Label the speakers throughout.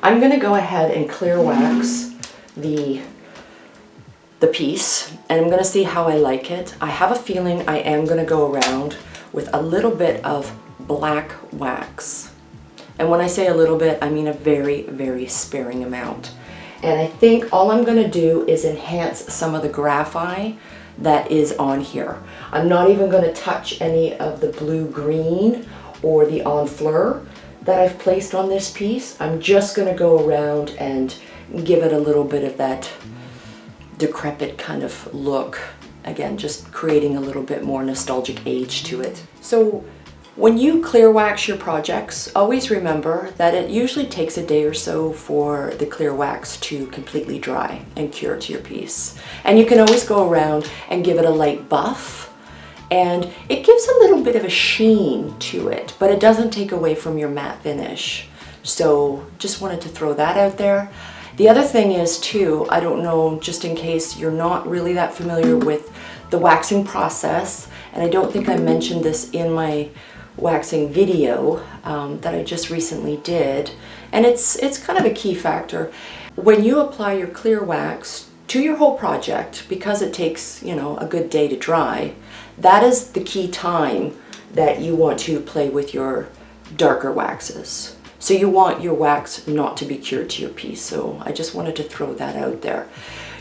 Speaker 1: I'm going to go ahead and clear wax the piece, and I'm going to see how I like it. I have a feeling I am going to go around with a little bit of black wax. And when I say a little bit, I mean a very, very sparing amount. And I think all I'm going to do is enhance some of the graphite that is on here. I'm not even going to touch any of the blue-green or the en fleur that I've placed on this piece. I'm just going to go around and give it a little bit of that decrepit kind of look. Again, just creating a little bit more nostalgic age to it. So when you clear wax your projects, always remember that it usually takes a day or so for the clear wax to completely dry and cure to your piece. And you can always go around and give it a light buff, and it gives a little bit of a sheen to it, but it doesn't take away from your matte finish. So just wanted to throw that out there. The other thing is too, I don't know, just in case you're not really that familiar with the waxing process, and I don't think I mentioned this in my waxing video that I just recently did, and it's kind of a key factor. When you apply your clear wax to your whole project, because it takes, you know, a good day to dry, that is the key time that you want to play with your darker waxes. So you want your wax not to be cured to your piece. So I just wanted to throw that out there.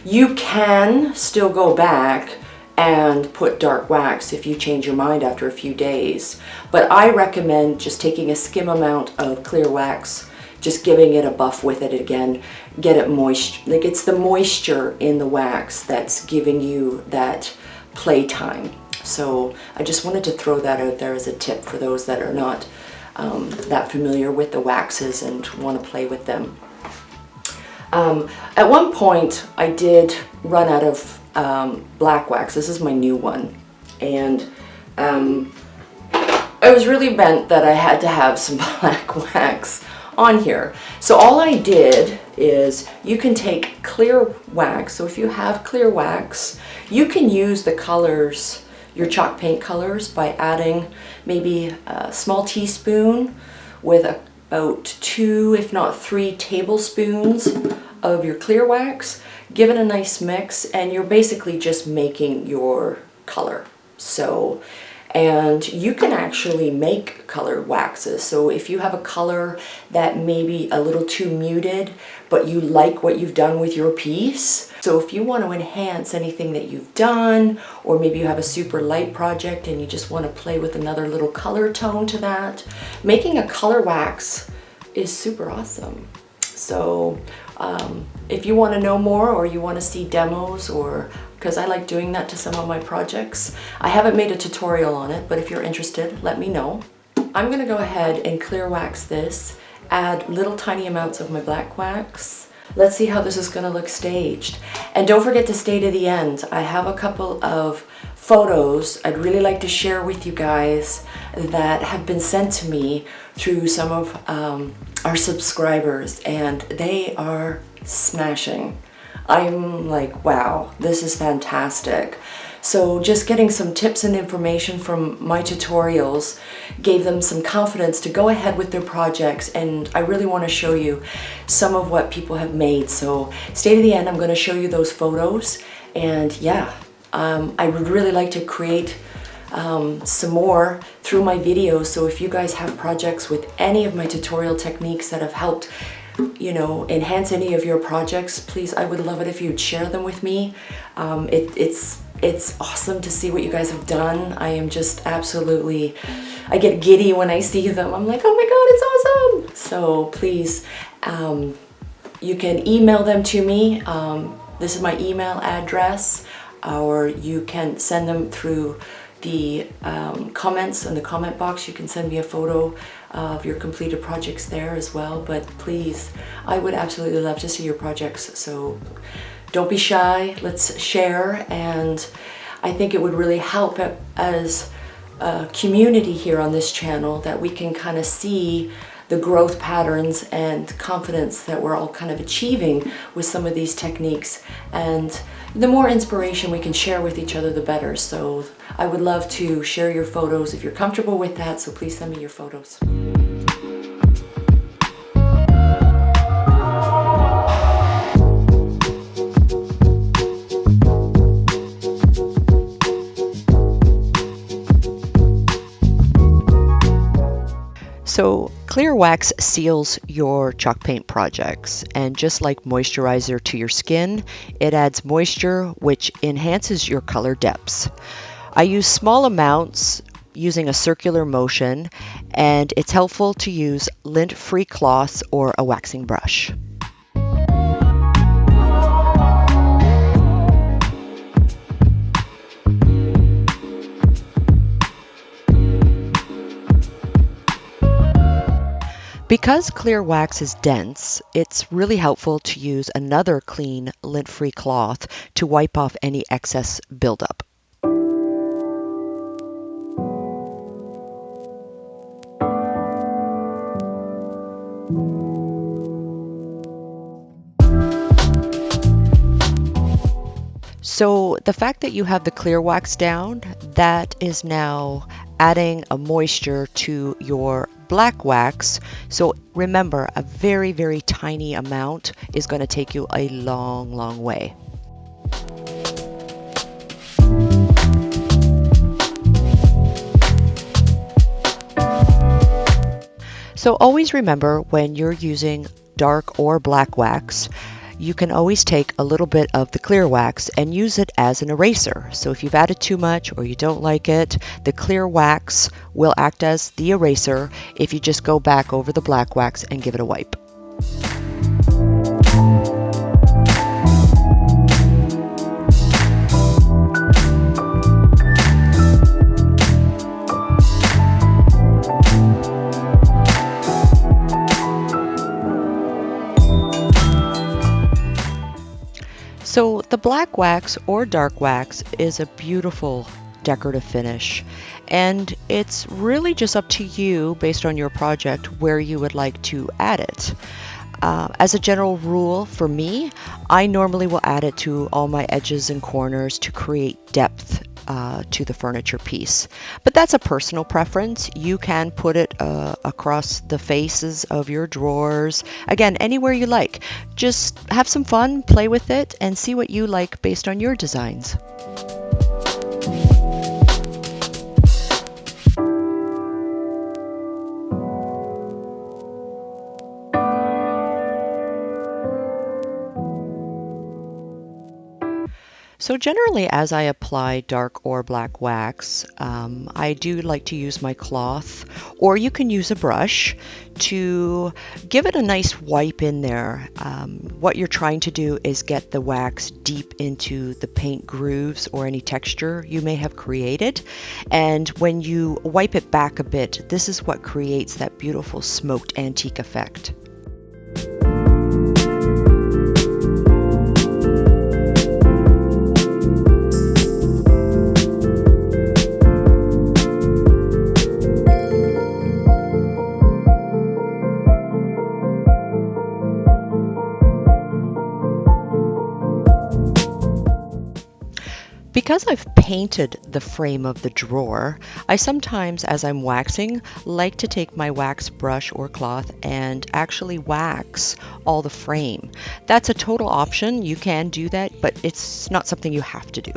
Speaker 1: You can still go back and put dark wax if you change your mind after a few days. But I recommend just taking a skim amount of clear wax, just giving it a buff with it again, get it moist. Like, it's the moisture in the wax that's giving you that play time. So I just wanted to throw that out there as a tip for those that are not that familiar with the waxes and want to play with them. At one point I did run out of black wax. This is my new one, and I was really bent that I had to have some black wax on here. So all I did is, you can take clear wax. So if you have clear wax, you can use the colors, your chalk paint colors, by adding maybe a small teaspoon with about 2, if not 3 tablespoons of your clear wax. Give it a nice mix, and you're basically just making your color. So, and you can actually make colored waxes. So if you have a color that may be a little too muted, but you like what you've done with your piece, so if you want to enhance anything that you've done, or maybe you have a super light project and you just want to play with another little color tone to that, making a color wax is super awesome. So if you want to know more, or you want to see demos, or because I like doing that to some of my projects, I haven't made a tutorial on it, but if you're interested, let me know. I'm going to go ahead and clear wax this, add little tiny amounts of my black wax. Let's see how this is going to look staged. And don't forget to stay to the end. I have a couple of photos I'd really like to share with you guys that have been sent to me through some of our subscribers, and they are smashing. I'm like, wow, this is fantastic. So just getting some tips and information from my tutorials gave them some confidence to go ahead with their projects, and I really want to show you some of what people have made. So stay to the end. I'm going to show you those photos, and yeah, I would really like to create some more through my videos. So if you guys have projects with any of my tutorial techniques that have helped, you know, enhance any of your projects, please, I would love it if you'd share them with me. It's awesome to see what you guys have done. I am just absolutely, I get giddy when I see them. I'm like, oh my God, it's awesome. So please, you can email them to me. This is my email address, or you can send them through the comments in the comment box. You can send me a photo of your completed projects there as well. But please, I would absolutely love to see your projects. So don't be shy, let's share. And I think it would really help as a community here on this channel, that we can kind of see the growth patterns and confidence that we're all kind of achieving with some of these techniques. And the more inspiration we can share with each other, the better. So I would love to share your photos if you're comfortable with that. So please send me your photos.
Speaker 2: clear wax seals your chalk paint projects, and just like moisturizer to your skin, it adds moisture which enhances your color depths. I use small amounts using a circular motion, and it's helpful to use lint-free cloths or a waxing brush. Because clear wax is dense, it's really helpful to use another clean, lint-free cloth to wipe off any excess buildup. So the fact that you have the clear wax down, that is now adding a moisture to your black wax. So remember, a very, very tiny amount is going to take you a long, long way. So always remember, when you're using dark or black wax, you can always take a little bit of the clear wax and use it as an eraser. So if you've added too much or you don't like it, the clear wax will act as the eraser if you just go back over the black wax and give it a wipe. So the black wax or dark wax is a beautiful decorative finish, and it's really just up to you based on your project where you would like to add it. As a general rule for me, I normally will add it to all my edges and corners to create depth to the furniture piece. But that's a personal preference. You can put it across the faces of your drawers. Again, anywhere you like. Just have some fun, play with it, and see what you like based on your designs. So generally, as I apply dark or black wax, I do like to use my cloth, or you can use a brush to give it a nice wipe in there. What you're trying to do is get the wax deep into the paint grooves or any texture you may have created. And when you wipe it back a bit, this is what creates that beautiful smoked antique effect. Because I've painted the frame of the drawer, I sometimes, as I'm waxing, like to take my wax brush or cloth and actually wax all the frame. That's a total option. You can do that, but it's not something you have to do.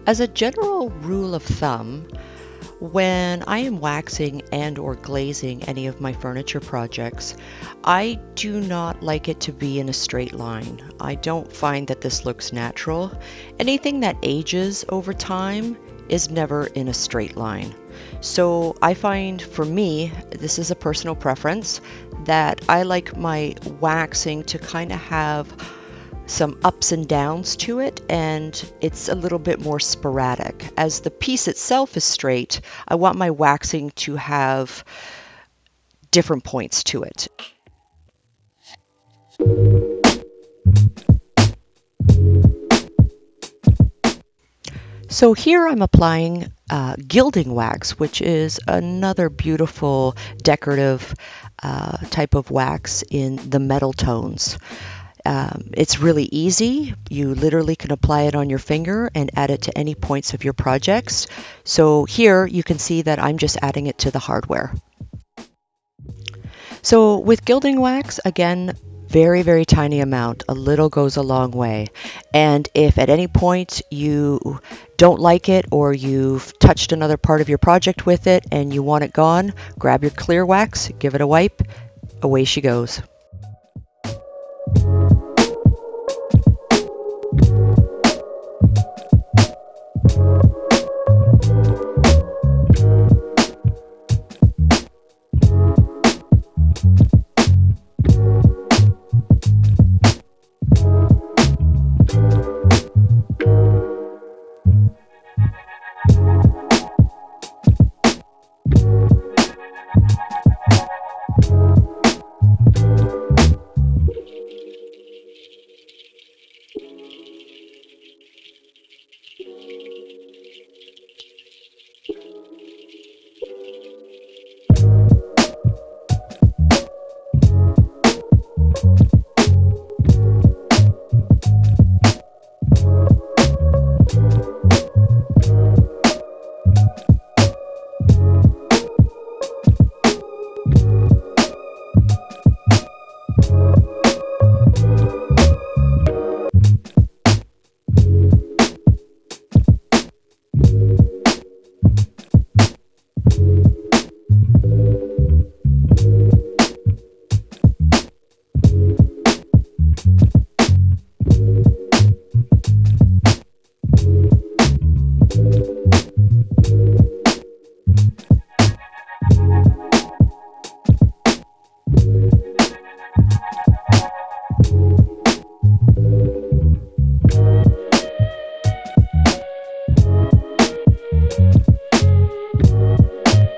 Speaker 2: As a general rule of thumb, when I am waxing and or glazing any of my furniture projects, I do not like it to be in a straight line. I don't find that this looks natural. Anything that ages over time is never in a straight line. So I find, for me, this is a personal preference, that I like my waxing to kind of have some ups and downs to it, and it's a little bit more sporadic. As the piece itself is straight, I want my waxing to have different points to it. So here I'm applying gilding wax, which is another beautiful decorative type of wax in the metal tones. It's really easy. You literally can apply it on your finger and add it to any points of your projects. So here you can see that I'm just adding it to the hardware. So with gilding wax, again, very, very tiny amount. A little goes a long way. And if at any point you don't like it, or you've touched another part of your project with it and you want it gone, grab your clear wax, give it a wipe, away she goes.